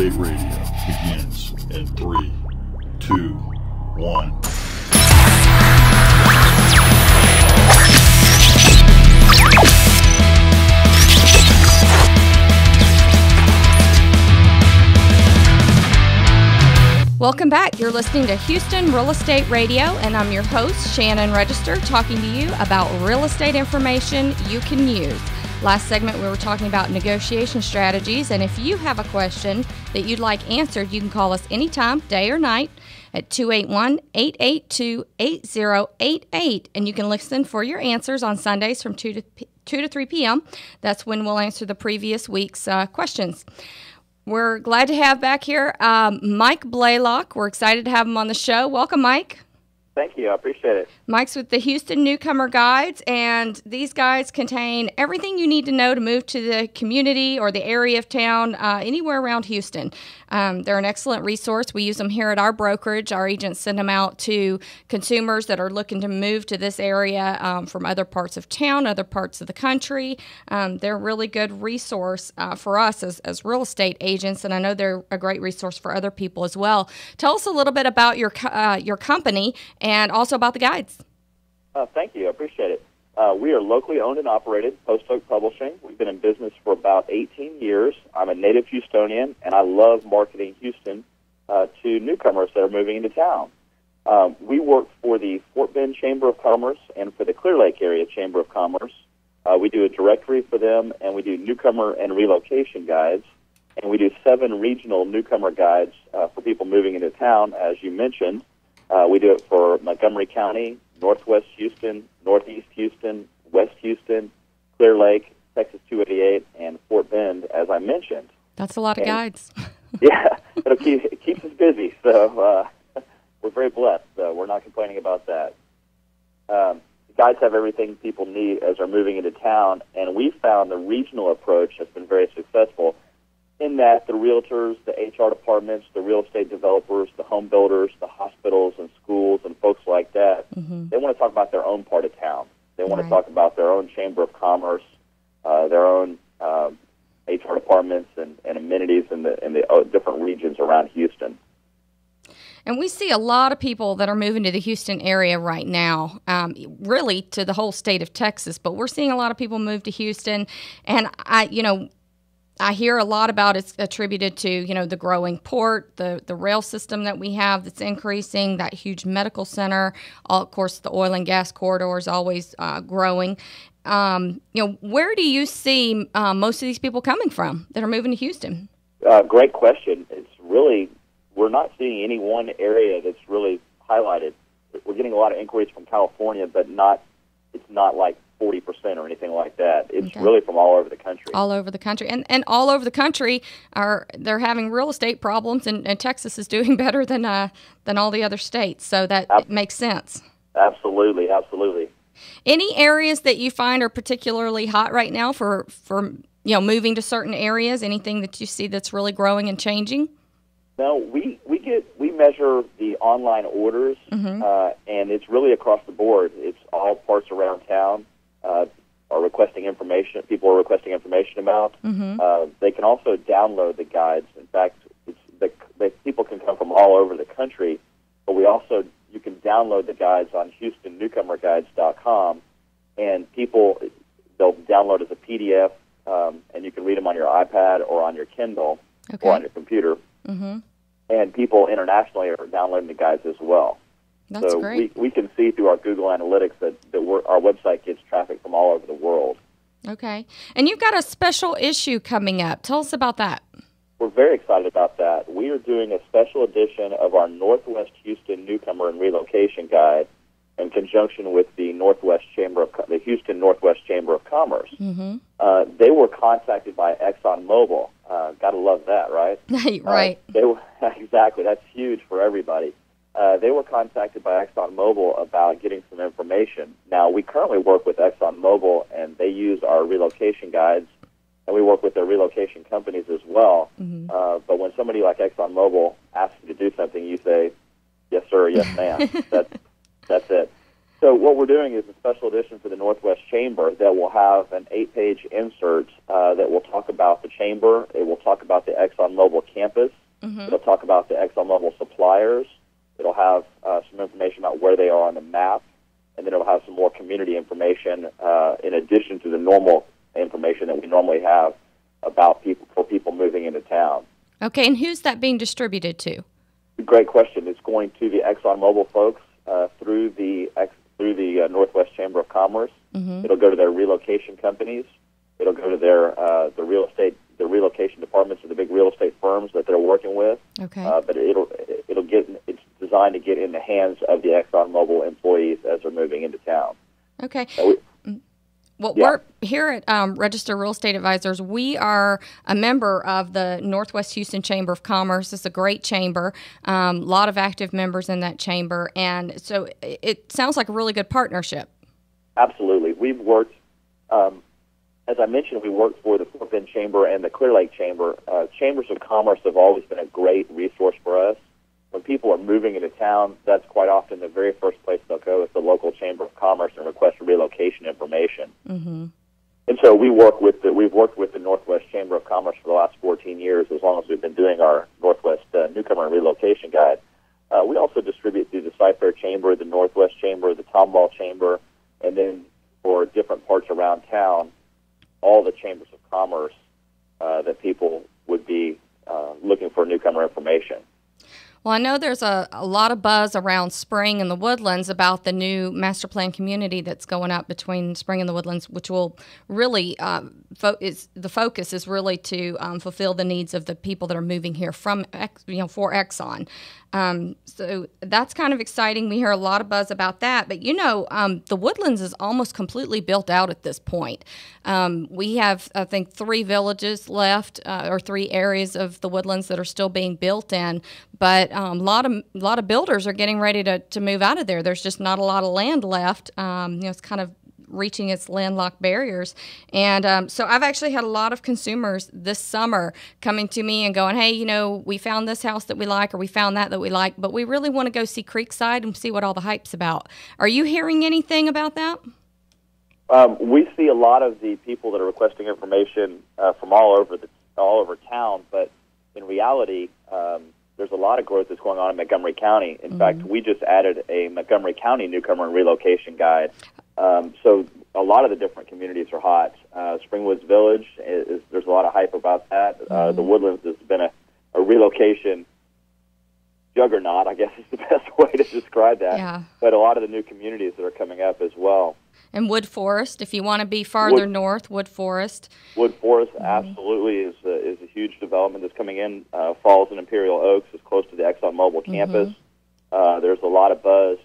Estate Radio begins in 3, 2, 1. Welcome back. You're listening to Houston Real Estate Radio, and I'm your host, Shannon Register, talking to you about real estate information you can use. Last segment, we were talking about negotiation strategies, and if you have a question that you'd like answered, you can call us anytime, day or night, at 281-882-8088, and you can listen for your answers on Sundays from 2 to 3 p.m. That's when we'll answer the previous week's questions. We're glad to have back here Mike Blaylock. We're excited to have him on the show. Welcome, Mike. Thank you. I appreciate it. Mike's with the Houston Newcomer Guides, and these guides contain everything you need to know to move to the community or the area of town anywhere around Houston. They're an excellent resource. We use them here at our brokerage. Our agents send them out to consumers that are looking to move to this area from other parts of town, other parts of the country. They're a really good resource for us as real estate agents, and I know they're a great resource for other people as well. Tell us a little bit about your company and also about the guides. Thank you. I appreciate it. We are locally owned and operated, Post Oak Publishing. We've been in business for about 18 years. I'm a native Houstonian, and I love marketing Houston to newcomers that are moving into town. We work for the Fort Bend Chamber of Commerce and for the Clear Lake Area Chamber of Commerce. We do a directory for them, and we do newcomer and relocation guides. And we do 7 regional newcomer guides for people moving into town, as you mentioned. We do it for Montgomery County, Northwest Houston, Northeast Houston, West Houston, Clear Lake, Texas 288, and Fort Bend, as I mentioned. That's a lot of guides. Yeah, it keeps us busy, so we're very blessed. We're not complaining about that. Guides have everything people need as they're moving into town, and we found the regional approach has been very successful in that the realtors, the HR departments, the real estate developers, the home builders, the hospitals and schools and folks like that, they want to talk about their own part of town. They want to talk about their own Chamber of Commerce, their own HR departments and amenities in the different regions around Houston. And we see a lot of people that are moving to the Houston area right now, really to the whole state of Texas, but we're seeing a lot of people move to Houston, and I hear a lot about it's attributed to, the growing port, the rail system that we have that's increasing, that huge medical center. Of course, the oil and gas corridor is always growing. Where do you see most of these people coming from that are moving to Houston? Great question. It's really, we're not seeing any one area that's really highlighted. We're getting a lot of inquiries from California, but it's not like 40% or anything like that. It's really from all over the country. All over the country. And all over the country, they're having real estate problems, and Texas is doing better than all the other states. So that makes sense. Absolutely. Any areas that you find are particularly hot right now for moving to certain areas? Anything that you see that's really growing and changing? No, we measure the online orders, and it's really across the board. It's all parts around town. Are requesting information. People are requesting information about. They can also download the guides. In fact, people can come from all over the country, but you can download the guides on HoustonNewcomerGuides.com, and they'll download as a PDF, and you can read them on your iPad or on your Kindle or on your computer. And people internationally are downloading the guides as well. That's great. We can see through our Google Analytics that our website gets traffic from all over the world. Okay. And you've got a special issue coming up. Tell us about that. We're very excited about that. We are doing a special edition of our Northwest Houston Newcomer and Relocation Guide in conjunction with the the Houston Northwest Chamber of Commerce. They were contacted by ExxonMobil. Got to love that, right? Right. Exactly. That's huge for everybody. They were contacted by ExxonMobil about getting some information. Now, we currently work with ExxonMobil, and they use our relocation guides, and we work with their relocation companies as well. But when somebody like ExxonMobil asks you to do something, you say, yes, sir, yes, ma'am. That's it. So what we're doing is a special edition for the Northwest Chamber that will have an 8-page insert that will talk about the Chamber. It will talk about the ExxonMobil campus. It'll talk about the ExxonMobil suppliers. It'll have some information about where they are on the map, and then it'll have some more community information in addition to the normal information that we normally have about people moving into town. Okay, and who's that being distributed to? Great question. It's going to the ExxonMobil folks through the Northwest Chamber of Commerce. It'll go to their relocation companies. It'll go to their the relocation departments of the big real estate firms that they're working with. Okay. But it's designed to get in the hands of the ExxonMobil employees as they're moving into town. Okay. We're here at Register Real Estate Advisors. We are a member of the Northwest Houston Chamber of Commerce. It's a great chamber, a lot of active members in that chamber, and so it sounds like a really good partnership. Absolutely. We've worked, as I mentioned, we worked for the Fort Bend Chamber and the Clear Lake Chamber. Chambers of Commerce have always been a great resource for us. When people are moving into town, that's quite often the very first place they'll go is the local Chamber of Commerce and request relocation information. And so we've worked with the Northwest Chamber of Commerce for the last 14 years, as long as we've been doing our Northwest Newcomer and Relocation Guide. We also distribute through the Cy-Fair Chamber, the Northwest Chamber, the Tomball Chamber, and then for different parts around town, all the Chambers of Commerce that people would be looking for newcomer information. Well, I know there's a lot of buzz around Spring and the Woodlands about the new master plan community that's going up between Spring and the Woodlands, which will really the focus is really to fulfill the needs of the people that are moving here from for Exxon. So that's kind of exciting. We hear a lot of buzz about that. But, the Woodlands is almost completely built out at this point. We have, I think, 3 villages left or 3 areas of the Woodlands that are still being built in. But a lot of builders are getting ready to move out of there. There's just not a lot of land left. It's kind of reaching its landlocked barriers. And so I've actually had a lot of consumers this summer coming to me and going, hey, we found this house that we like, or we found that we like, but we really want to go see Creekside and see what all the hype's about. Are you hearing anything about that? We see a lot of the people that are requesting information from all over town, but in reality, there's a lot of growth that's going on in Montgomery County. In fact, we just added a Montgomery County Newcomer and Relocation Guide. So a lot of the different communities are hot. Springwoods Village, there's a lot of hype about that. The Woodlands has been a relocation juggernaut, I guess is the best way to describe that. Yeah. But a lot of the new communities that are coming up as well. And Wood Forest, if you want to be farther north, Wood Forest. Wood Forest absolutely is a huge development that's coming in. Falls and Imperial Oaks is close to the ExxonMobil campus. There's a lot of buzz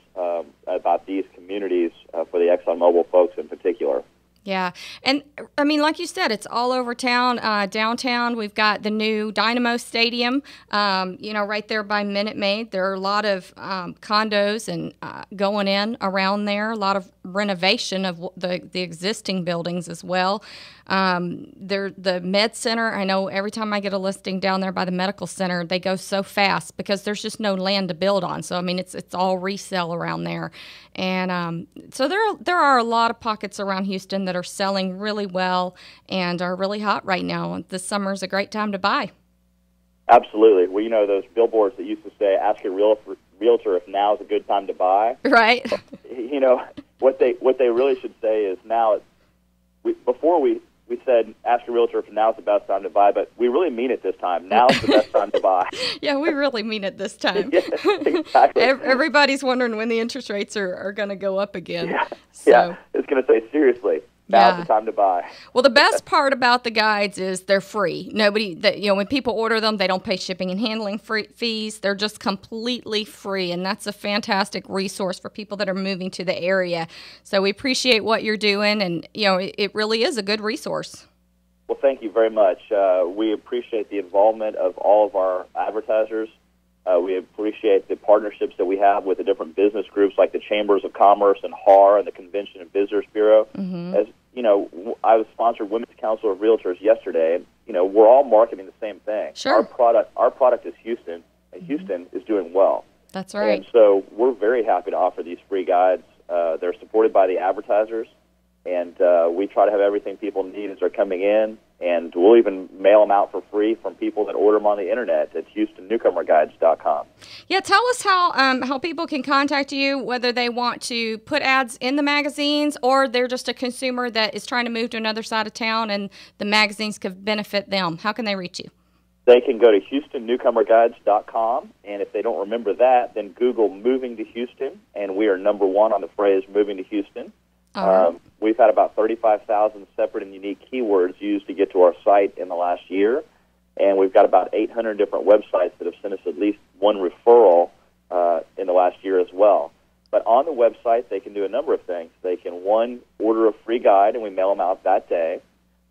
about these communities for the ExxonMobil folks in particular. Yeah. And, I mean, like you said, it's all over town. Downtown, we've got the new Dynamo Stadium, right there by Minute Maid. There are a lot of condos and going in around there, a lot of renovation of the existing buildings as well. The Med Center, I know every time I get a listing down there by the medical center, they go so fast because there's just no land to build on. So, I mean, it's all resale around there. And so there are a lot of pockets around Houston that are selling really well and are really hot right now. This summer is a great time to buy. Absolutely. Well, those billboards that used to say, ask your realtor if now is a good time to buy. Right. What they really should say is now, before we said, ask your realtor if now's the best time to buy, but we really mean it this time. Now's the best time to buy. Yeah, we really mean it this time. Yeah, exactly. Everybody's wondering when the interest rates are going to go up again. Yeah, So. It's going to say, seriously, now's the time to buy. Well, the best part about the guides is they're free. When people order them, they don't pay shipping and handling fees. They're just completely free, and that's a fantastic resource for people that are moving to the area. So we appreciate what you're doing, and it really is a good resource. Well, thank you very much. We appreciate the involvement of all of our advertisers. We appreciate the partnerships that we have with the different business groups like the Chambers of Commerce and HAR and the Convention and Visitors Bureau. As I was sponsored Women's Council of Realtors yesterday, and we're all marketing the same thing. Sure. Our product is Houston, and Houston is doing well. That's right. And so we're very happy to offer these free guides. They're supported by the advertisers, and we try to have everything people need as they're coming in. And we'll even mail them out for free from people that order them on the internet at HoustonNewcomerGuides.com. Yeah, tell us how people can contact you, whether they want to put ads in the magazines or they're just a consumer that is trying to move to another side of town and the magazines could benefit them. How can they reach you? They can go to HoustonNewcomerGuides.com, and if they don't remember that, then Google Moving to Houston, and we are number one on the phrase Moving to Houston. We've had about 35,000 separate and unique keywords used to get to our site in the last year, and we've got about 800 different websites that have sent us at least one referral in the last year as well. But on the website, they can do a number of things. They can, one, order a free guide, and we mail them out that day.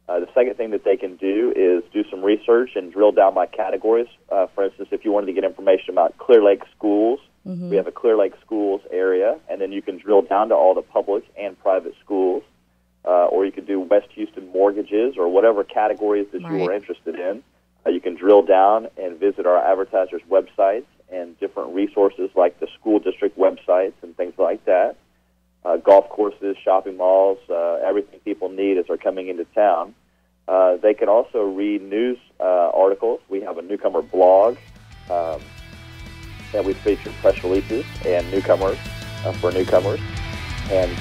The second thing that they can do is do some research and drill down by categories. For instance, if you wanted to get information about Clear Lake schools, we have a Clear Lake schools area, and then you can drill down to all the public and private schools. Or you could do West Houston mortgages or whatever categories that you are interested in. You can drill down and visit our advertisers' websites and different resources like the school district websites and things like that. Golf courses, shopping malls, everything people need as they're coming into town. They can also read news articles. We have a Newcomer blog, and we feature press releases and newcomers for newcomers. And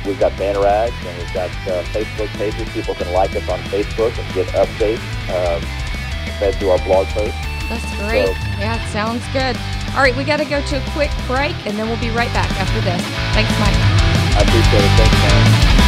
we've got banner ads, and we've got Facebook pages. People can like us on Facebook and get updates fed through our blog posts. That's great. So, yeah, it sounds good. All right, we got to go to a quick break, and then we'll be right back after this. Thanks, Mike. I appreciate it. Thanks, man.